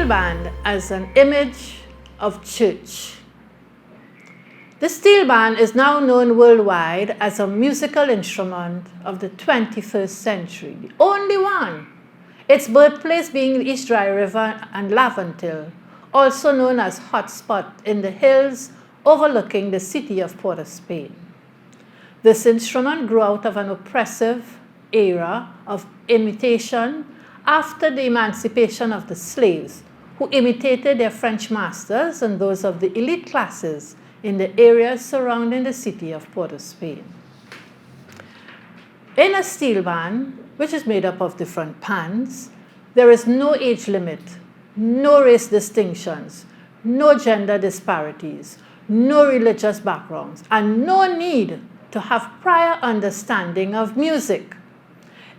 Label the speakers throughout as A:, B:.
A: steelband as an image of church. The steelband is now known worldwide as a musical instrument of the 21st century, the only one. Its birthplace being the East Dry River and Laventille, also known as Hotspot in the hills overlooking the city of Port of Spain. This instrument grew out of an oppressive era of imitation after the emancipation of the slaves, who imitated their French masters and those of the elite classes in the areas surrounding the city of Port of Spain. In a steelband, which is made up of different pans, there is no age limit, no race distinctions, no gender disparities, no religious backgrounds, and no need to have prior understanding of music.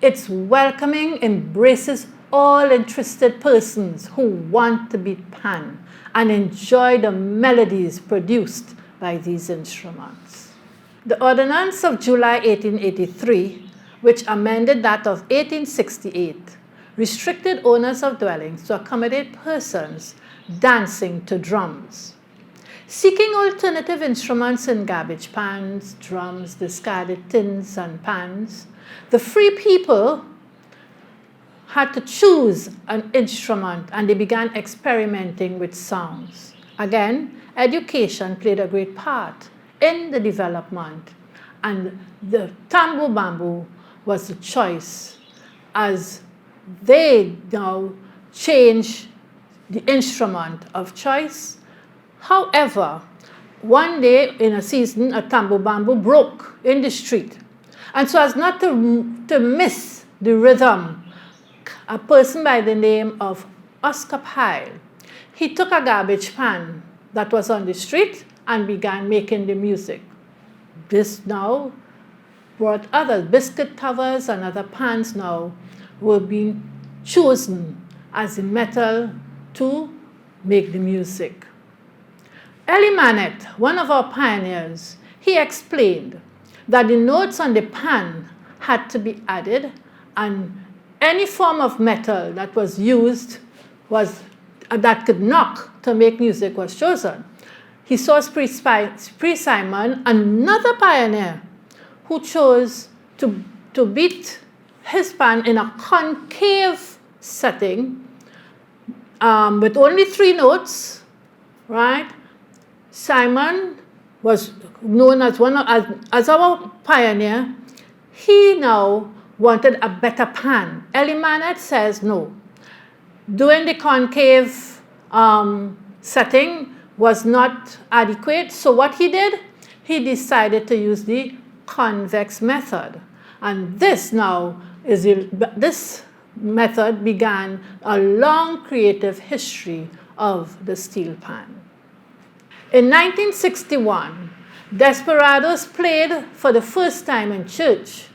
A: Its welcoming embraces all interested persons who want to beat pan and enjoy the melodies produced by these instruments. The Ordinance of July 1883, which amended that of 1868, restricted owners of dwellings to accommodate persons dancing to drums. Seeking alternative instruments in garbage pans, drums, discarded tins, and pans, the free people had to choose an instrument and they began experimenting with sounds. Again, education played a great part in the development, and the tambour bamboo was the choice as they now changed the instrument of choice. However, one day in a season, a tambour bamboo broke in the street. And so as not to miss the rhythm, a person by the name of Oscar Pyle, he took a garbage pan that was on the street and began making the music. This now brought others. Biscuit covers and other pans now were being chosen as the metal to make the music. Elie Manet, one of our pioneers, he explained that the notes on the pan had to be added, and any form of metal that was used that could knock to make music was chosen. He saw Spree Simon, another pioneer, who chose to beat his pan in a concave setting with only 3 notes, right? Simon was known as as our pioneer. He now wanted a better pan. Elie Manet says no. Doing the concave setting was not adequate, so what he did, he decided to use the convex method. And this method began a long creative history of the steel pan. In 1961, Desperados played for the first time in church.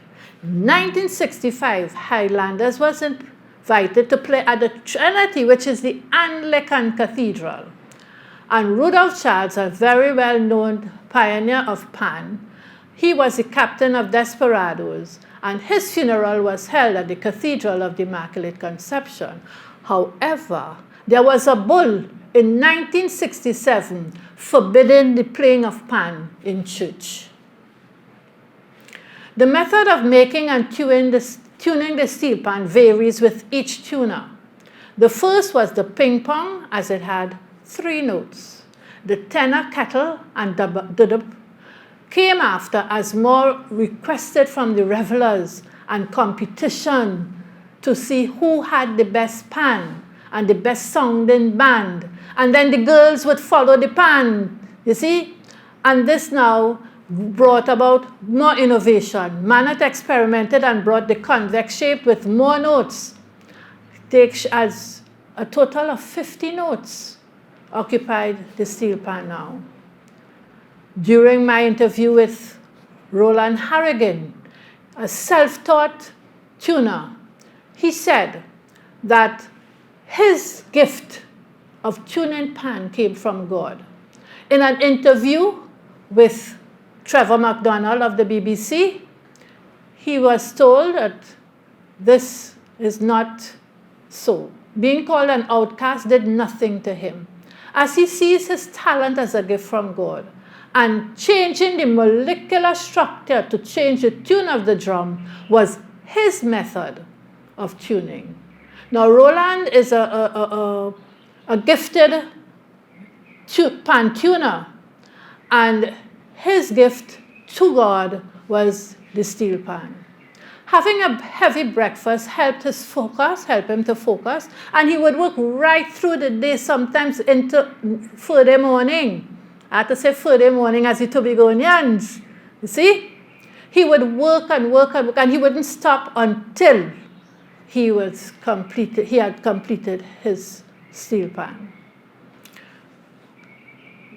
A: In 1965, Highlanders was invited to play at the Trinity, which is the Anglican Cathedral. And Rudolph Charles, a very well-known pioneer of pan, he was the captain of Desperados, and his funeral was held at the Cathedral of the Immaculate Conception. However, there was a bull in 1967 forbidding the playing of pan in church. The method of making and tuning the steel pan varies with each tuner. The first was the ping pong, as it had 3 notes. The tenor, kettle, and duduk came after as more requested from the revelers and competition to see who had the best pan and the best sounding band. And then the girls would follow the pan, you see? And this now brought about more innovation. Manet experimented and brought the convex shape with more notes. Takes as a total of 50 notes occupied the steel pan now. During my interview with Roland Harrigan, a self-taught tuner, he said that his gift of tuning pan came from God. In an interview with Trevor McDonald of the BBC, he was told that this is not so. being called an outcast did nothing to him, as he sees his talent as a gift from God. And changing the molecular structure to change the tune of the drum was his method of tuning. Now, Roland is a gifted pan tuner, and his gift to God was the steel pan. Having a heavy breakfast helped him to focus, and he would work right through the day, sometimes into Friday morning. I have to say Friday morning as the Tobagonians. You see? He would work and work and work, and he wouldn't stop until he had completed his steel pan.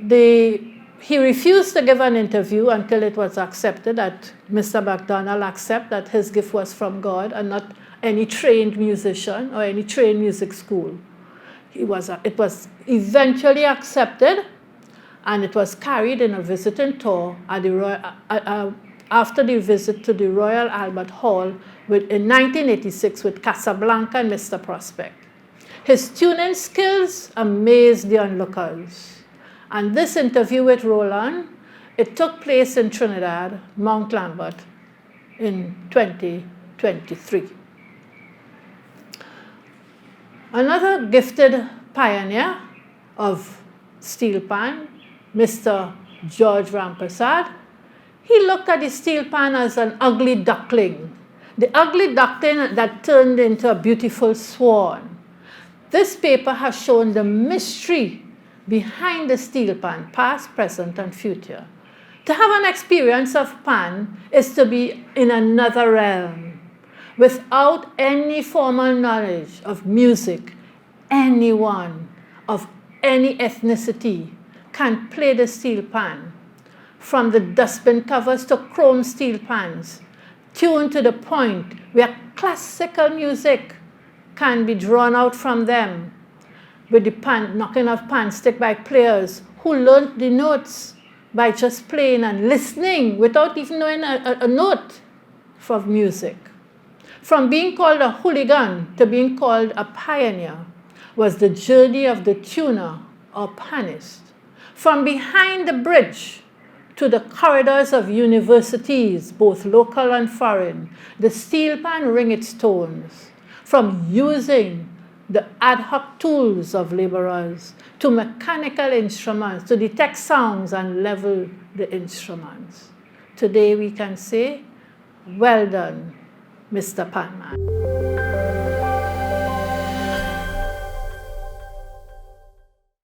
A: He refused to give an interview until it was accepted that Mr. McDonald accepted that his gift was from God and not any trained musician or any trained music school. It was eventually accepted, and it was carried in a visiting tour at after the visit to the Royal Albert Hall in 1986 with Casablanca and Mr. Prospect. His tuning skills amazed the onlookers. And this interview with Roland, it took place in Trinidad, Mount Lambert, in 2023. Another gifted pioneer of steel pan, Mr. George Rampersad, he looked at the steel pan as an ugly duckling, the ugly duckling that turned into a beautiful swan. This paper has shown the mystery behind the steel pan, past, present, and future. To have an experience of pan is to be in another realm. Without any formal knowledge of music, anyone of any ethnicity can play the steel pan. From the dustbin covers to chrome steel pans, tuned to the point where classical music can be drawn out from them, with the knocking of pan stick by players who learned the notes by just playing and listening without even knowing a note from music. From being called a hooligan to being called a pioneer was the journey of the tuner or panist. From behind the bridge to the corridors of universities, both local and foreign, the steel pan ring its tones. From using the ad hoc tools of laborers to mechanical instruments to detect sounds and level the instruments. Today we can say, well done, Mr. Panman.